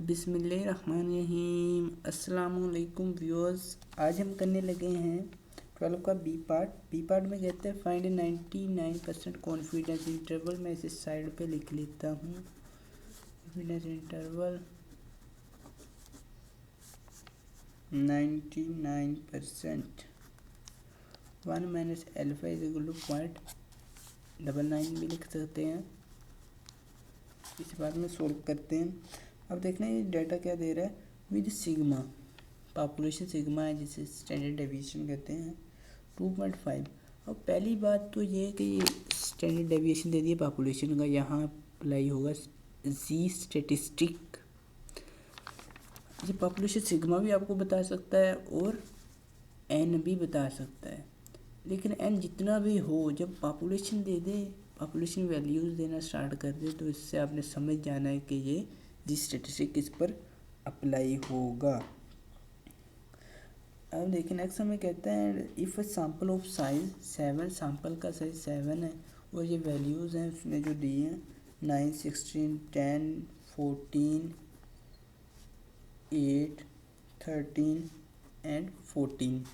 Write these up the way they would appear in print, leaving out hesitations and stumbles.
बिस्मिल्लाहिर्रहमानिर्रहीम। अस्सलामुअलैकुम व्यूअर्स। आज हम करने लगे हैं 12 का बी पार्ट में कहते हैं फाइंड 99% कॉन्फिडेंस इंटरवल। मैं इसे साइड पे लिख लेता हूँ। Confidence interval 99%। 1 minus alpha is equal to 0.99 भी लिख सकते हैं। इस बात में सोल्व करते हैं। अब देखना ये डाटा क्या दे रहा है। विद सिग्मा, पॉपुलेशन सिग्मा है जिसे स्टैंडर्ड डेविएशन कहते हैं 2.5। अब पहली बात तो ये है कि ये स्टैंडर्ड डेविएशन दे दिया पॉपुलेशन का, यहाँ अप्लाई होगा जी स्टैटिस्टिक। ये पॉपुलेशन सिग्मा भी आपको बता सकता है और एन भी बता सकता है, लेकिन एन जितना भी हो, जब पॉपुलेशन दे दे, पॉपुलेशन वैल्यूज़ देना स्टार्ट कर दे, तो इससे आपने समझ जाना है कि ये जिस स्टैटिस्टिक किस पर अप्लाई होगा। अब देखिए नेक्स्ट हमें कहते हैं if sample of size 7, sample का साइज 7 है और ये वैल्यूज़ हैं उसने जो दी हैं 9, 16, 10, 14, 8, 13 एंड 14।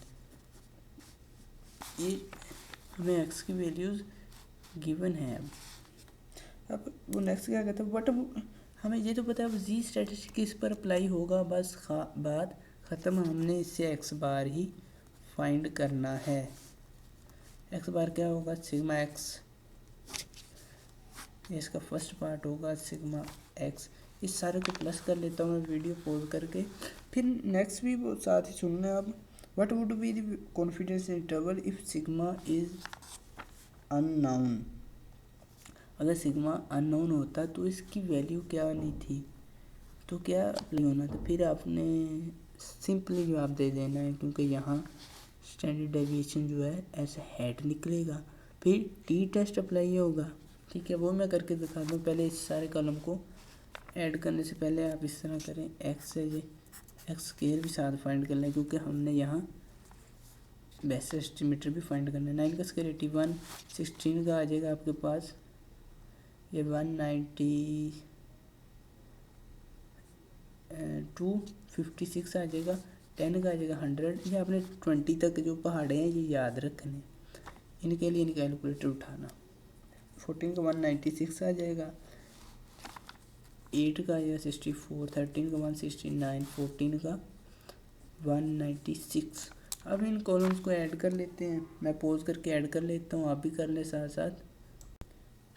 ये हमें एक्स की वैल्यूज़ गिवन है। अब वो नेक्स्ट क्या कहता है, बट हमें ये तो पता है अब जी स्टैटिस्टिक किस पर अप्लाई होगा, बस बात ख़त्म। हमने इससे एक्स बार ही फाइंड करना है। एक्स बार क्या होगा, सिग्मा एक्स। इसका फर्स्ट पार्ट होगा सिग्मा एक्स। इस सारे को प्लस कर लेता हूँ मैं वीडियो पॉज करके, फिर नेक्स्ट भी वो साथ ही सुनना। अब what would be the confidence interval if sigma is unknown. अगर सिग्मा अननोन होता तो इसकी वैल्यू क्या आनी थी, तो क्या अप्लाई होना था। फिर आपने सिंपली जवाब दे देना है, क्योंकि यहाँ स्टैंडर्ड डेविएशन जो है ऐसे हेड निकलेगा, फिर टी टेस्ट अप्लाई होगा। ठीक है, वो मैं करके दिखा दूँ। पहले इस सारे कॉलम को ऐड करने से पहले आप इस तरह करें, एक्स से ये एक्स स्केयर भी साथ फाइंड कर लें, क्योंकि हमने यहाँ बेस्ट एस्टिमेटर भी फाइंड करना है। 9 का स्केयर 81, 16 का आ जाएगा आपके पास ये 190, 256 आ जाएगा, 10 का आ जाएगा 100। ये आपने 20 तक जो पहाड़े हैं ये याद रखने, इनके लिए कैलकुलेटर उठाना। 14 का 196 आ जाएगा, 8 का आ जाएगा 64, 13 का 169, 14 का 196। अब इन कॉलम्स को ऐड कर लेते हैं। मैं पॉज करके ऐड कर लेता हूँ, आप भी कर लें साथ साथ।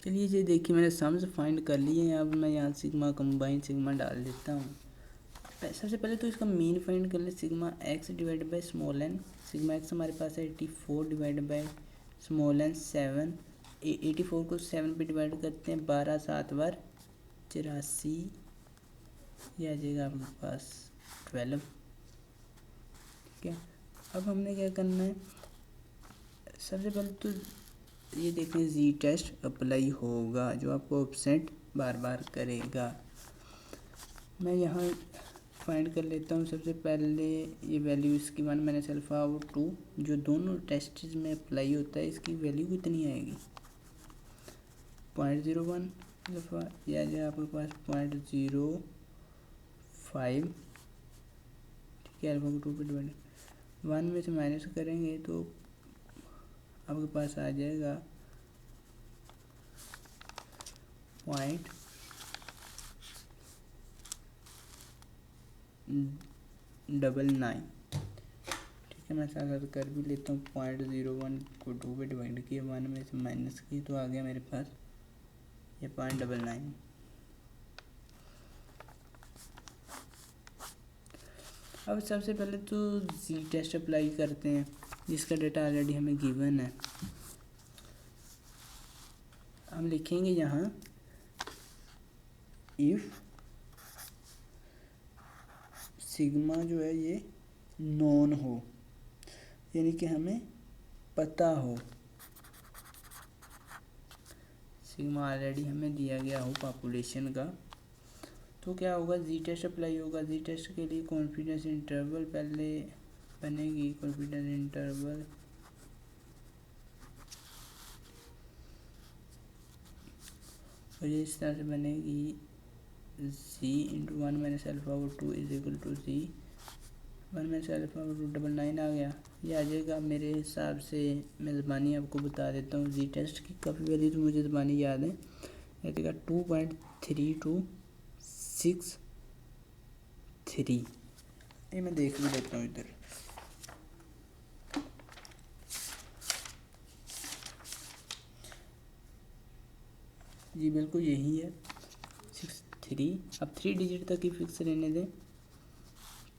चलिए ये देखिए मैंने सम्स फाइंड कर लिए हैं। अब मैं यहाँ सिग्मा कंबाइन सिग्मा डाल देता हूँ। सबसे पहले तो इसका मीन फाइंड कर ले, sigma x divide by small n. Sigma x हमारे पास है 84 डिवाइड बाई स्मॉल एन 7। 84 को 7 पे डिवाइड करते हैं, 12 7 बार 84, ये आ जाएगा आपके पास 12। ठीक है, अब हमने क्या करना है, सबसे पहले तो ये देखें जी टेस्ट अप्लाई होगा, जो आपको ऑब्सेंट बार बार करेगा। मैं यहाँ फाइंड कर लेता हूँ। सबसे पहले ये वैल्यू इसकी 1 माइनस अल्फा और 2 जो दोनों टेस्ट में अप्लाई होता है, इसकी वैल्यू कितनी आएगी 0.01 अल्फा, या जो आपके पास 0.05। ठीक है, अल्फा को 2 पे डिवाइड 1 में से माइनस करेंगे तो आपके पास आ जाएगा 0.99। ठीक है, मैं साथ कर भी लेता हूँ। 0.01 को 2 पे डिवाइड किया, 1 में से माइनस की, तो आ गया मेरे पास ये 0.99। अब सबसे पहले तो जी टेस्ट अप्लाई करते हैं, जिसका डेटा ऑलरेडी हमें गिवन है। हम लिखेंगे यहाँ इफ़ सिग्मा जो है ये नॉन हो, यानी कि हमें पता हो, सिग्मा ऑलरेडी हमें दिया गया हो पॉपुलेशन का, तो क्या होगा जी टेस्ट अप्लाई होगा। जी टेस्ट के लिए कॉन्फिडेंस इंटरवल पहले बनेगी, कॉन्फिडेंस इंटरवल और ये इस तरह से बनेगी जी इंटू 1 - α/2 इज इक्वल टू जी 1 - α/2 99 आ गया। ये आ जाएगा मेरे हिसाब से। मैं ज़बानी आपको बता देता हूँ। जी टेस्ट की काफ़ी वैल्यू तो मुझे ज़बानी याद है। ये देगा 2.3263। ये मैं देख भी लेता हूँ इधर। जी बिल्कुल यही है 63। अब 3 डिजिट तक ही फिक्स रहने दें।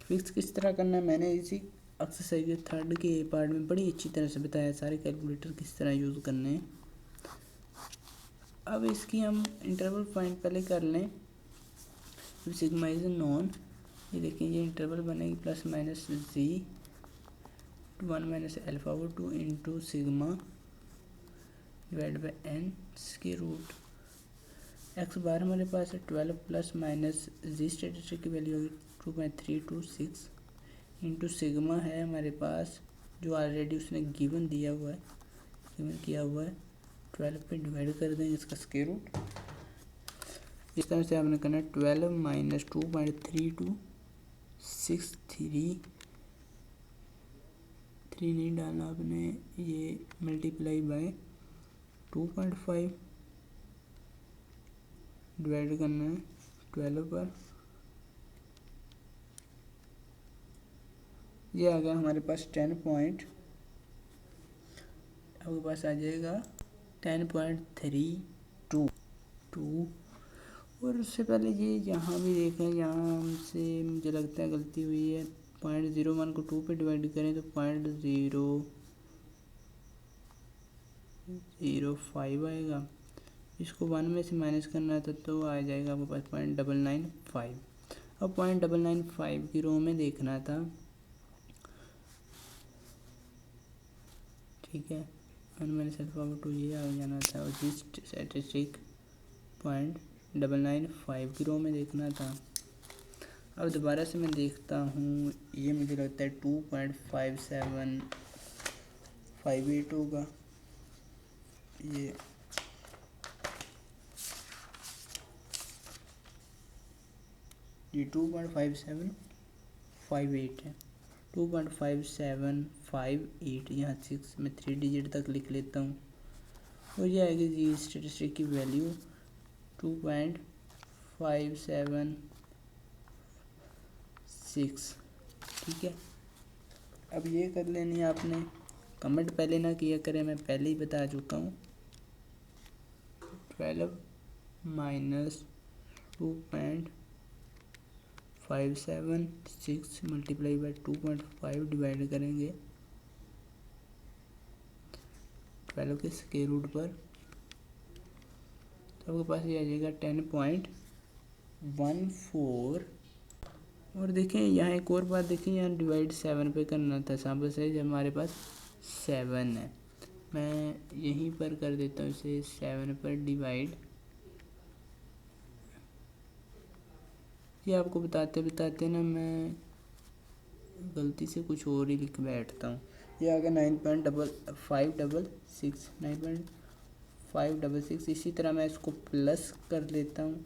फिक्स किस तरह करना है मैंने इसी एक्सरसाइज के थर्ड के पार्ट में बड़ी अच्छी तरह से बताया। सारे कैलकुलेटर किस तरह यूज़ करने हैं। अब इसकी हम इंटरवल फाइंड पहले कर लें। Sigma is known. ये देखिए ये इंटरवल बनेगी plus minus z 1 - α/2 into sigma divide by n के रूट एक्स बार हमारे पास है 12 प्लस माइनस जी स्टेटिस्टिक की वैल्यू होगी 2.326 इंटू सिग्मा है हमारे पास जो ऑलरेडी उसने गिवन दिया हुआ है, गिवन किया हुआ है। 12 पे डिवाइड कर देंगे इसका स्क्वायर रूट। इस तरह से आपने करना है 12 माइनस 2.3263 3 नहीं डालना आपने, ये मल्टीप्लाई बाय 2.5 डिवाइड करना है 12 पर। ये आ गया हमारे पास 10 पॉइंट। आपके पास आ जाएगा 10.32। और उससे पहले ये यहाँ भी देखें, यहाँ हमसे मुझे लगता है गलती हुई है। 0.01 को 2 पे डिवाइड करें तो 0.005 आएगा। इसको 1 में से माइनस करना था तो आ जाएगा आपके पास 0.995। अब 0.995 की रो में देखना था, ठीक है। 1 - α/2 ये आ जाना था और जी स्टैटिस्टिक 0.995 की रो में देखना था। अब दोबारा से मैं देखता हूँ, ये मुझे लगता है 2.5758 होगा। ये 2.5758 है। 2.5758 यहाँ 6 में 3 डिजिट तक लिख लेता हूँ और ये आएगी जी स्टेटिस्टिक की वैल्यू 2.576। ठीक है। अब ये कर लेनी है आपने। कमेंट पहले ना किया करें, मैं पहले ही बता चुका हूँ। 12 माइनस 2.576 मल्टीप्लाई बाई 2.5 डिवाइड करेंगे 12 के स्क्वायर रूट पर, तो आपके पास ये आ जाएगा 10.14। और देखें यहाँ एक और बात देखें, यहाँ डिवाइड 7 पे करना था। साबस है जब हमारे पास 7 है, मैं यहीं पर कर देता हूँ इसे 7 पर डिवाइड। ये आपको बताते बताते ना मैं गलती से कुछ और ही लिख बैठता हूँ। ये आ गया 9.566 9.566। इसी तरह मैं इसको प्लस कर लेता हूँ,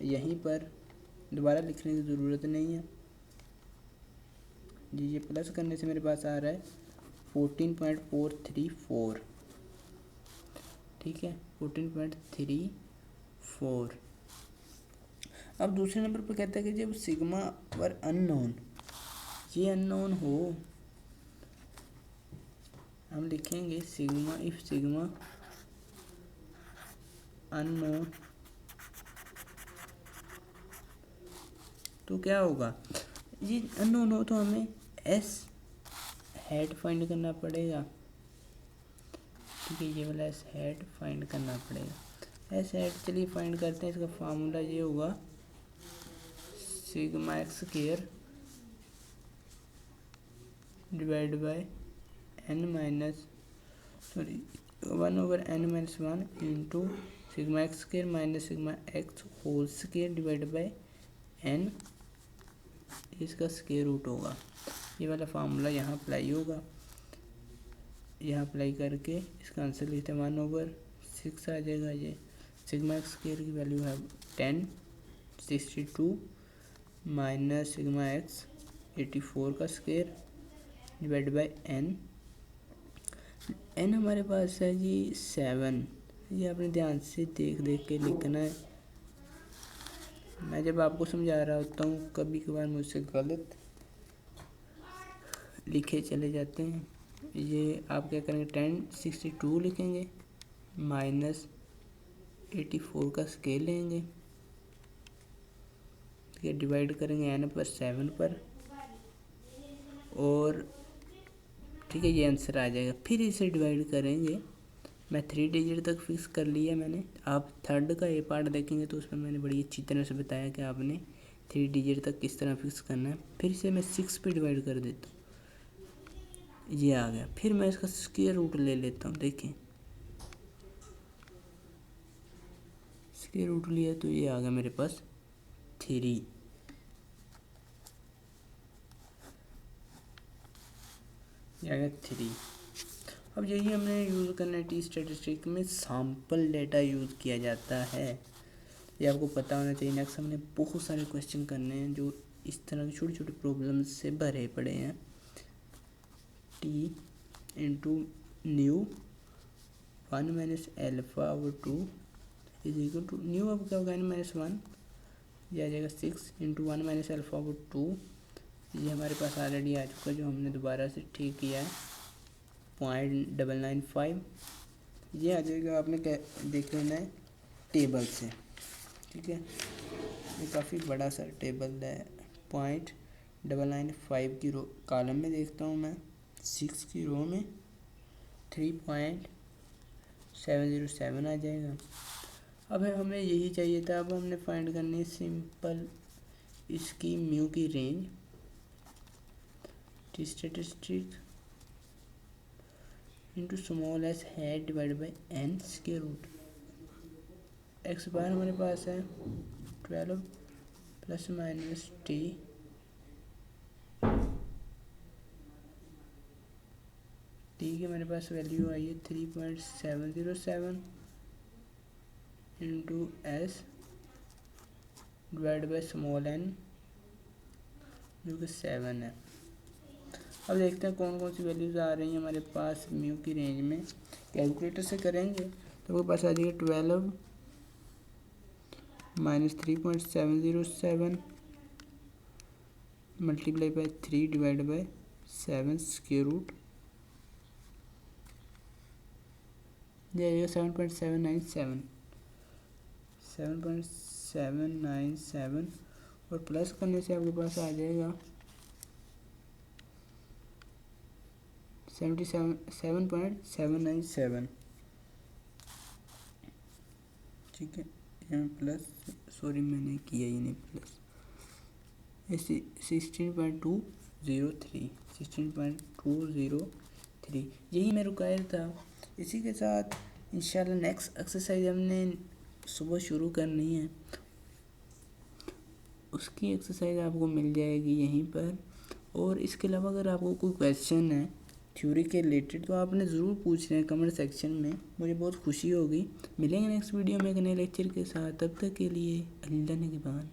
यहीं पर दोबारा लिखने की ज़रूरत नहीं है जी। ये प्लस करने से मेरे पास आ रहा है 14.434। ठीक है 14.34। अब दूसरे नंबर पर कहता है कि जब सिग्मा पर अननोन, ये अननोन हो, हम लिखेंगे सिग्मा इफ सिग्मा अननोन, तो क्या होगा। ये अननोन हो तो हमें एस हेड फाइंड करना पड़ेगा। ठीक है ये वाला एस हेड फाइंड करना पड़ेगा। एस हेड चलिए फाइंड करते हैं। इसका फार्मूला ये होगा sigma x square divide by n minus 1/n-1 into sigma x square minus sigma x whole square divide by n, इसका स्क्वायर रूट होगा। ये वाला फार्मूला यहाँ अप्लाई होगा। यहाँ अप्लाई करके इसका आंसर लिखते हैं 1/6 आ जाएगा। ये सिग्मा एक्स स्क्वायर की वैल्यू है 10 62 माइनस सिग्मा एक्स 84 का square divide by n. N हमारे पास है जी 7। ये आपने ध्यान से देख देख के लिखना है। मैं जब आपको समझा रहा होता हूँ कभी कभार मुझसे गलत लिखे चले जाते हैं। ये आप क्या करेंगे 1062 लिखेंगे माइनस 84 का स्केल लेंगे, ठीक है, डिवाइड करेंगे एन पर 7 पर और ठीक है ये आंसर आ जाएगा। फिर इसे डिवाइड करेंगे, मैं 3 डिजिट तक फिक्स कर लिया मैंने। आप थर्ड का ए पार्ट देखेंगे तो उसमें मैंने बड़ी अच्छी तरह से बताया कि आपने 3 डिजिट तक किस तरह फिक्स करना है। फिर इसे मैं 6 पे डिवाइड कर देता हूँ, ये आ गया। फिर मैं इसका स्क्वायर रूट ले लेता हूँ, देखें स्क्वायर रूट लिया तो ये आ गया मेरे पास 3। ये आ गया 3। अब यही हमने यूज़ करना है टी स्टैटिस्टिक में, सैम्पल डेटा यूज़ किया जाता है, ये आपको पता होना चाहिए। नेक्स्ट हमने बहुत सारे क्वेश्चन करने हैं जो इस तरह की छोटी छोटी प्रॉब्लम्स से भरे पड़े हैं। T into nu 1 minus alpha over 2 is equal to nu, अब क्या होगा n-1, ये आ जाएगा 6 इंटू 1 माइनस एल्फा ओवर 2। ये हमारे पास ऑलरेडी आ चुका है जो हमने दोबारा से ठीक किया है 0.995। ये आ जाएगा, आपने देख लेना है टेबल से, ठीक है। ये काफ़ी बड़ा सा टेबल है। 0.995 की रो कॉलम में देखता हूँ मैं, 6 की रो में 3.707 आ जाएगा। अब हमें यही चाहिए था। अब हमने फाइंड करनी है सिंपल इसकी म्यू की range, t statistic into small s है divide by n square root. X bar हमारे पास है 12 प्लस माइनस टी की हमारे पास वैल्यू आई है 3.707 into s divide by small n जो कि 7 है। अब देखते हैं कौन कौन सी वैल्यूज़ आ रही हैं हमारे पास म्यू की रेंज में। कैलकुलेटर से करेंगे तो आपके पास आ जाएगा 12 minus 3.707 multiply by 3 divide by 7 square root, जाएगा 7.797 और प्लस करने से आपके पास आ जाएगा 7.797, ठीक है। यहाँ प्लस, सॉरी मैंने किया ही नहीं प्लस, 16.203 यही मैं रुकाया था। इसी के साथ इंशाल्लाह नेक्स्ट एक्सरसाइज हमने सुबह शुरू करनी है, उसकी एक्सरसाइज आपको मिल जाएगी यहीं पर। और इसके अलावा अगर आपको कोई क्वेश्चन है थ्योरी के रिलेटेड तो आपने ज़रूर पूछना है कमेंट सेक्शन में, मुझे बहुत खुशी होगी। मिलेंगे नेक्स्ट वीडियो में एक नए लेक्चर के साथ, तब तक के लिए अल्लाह निगहबान।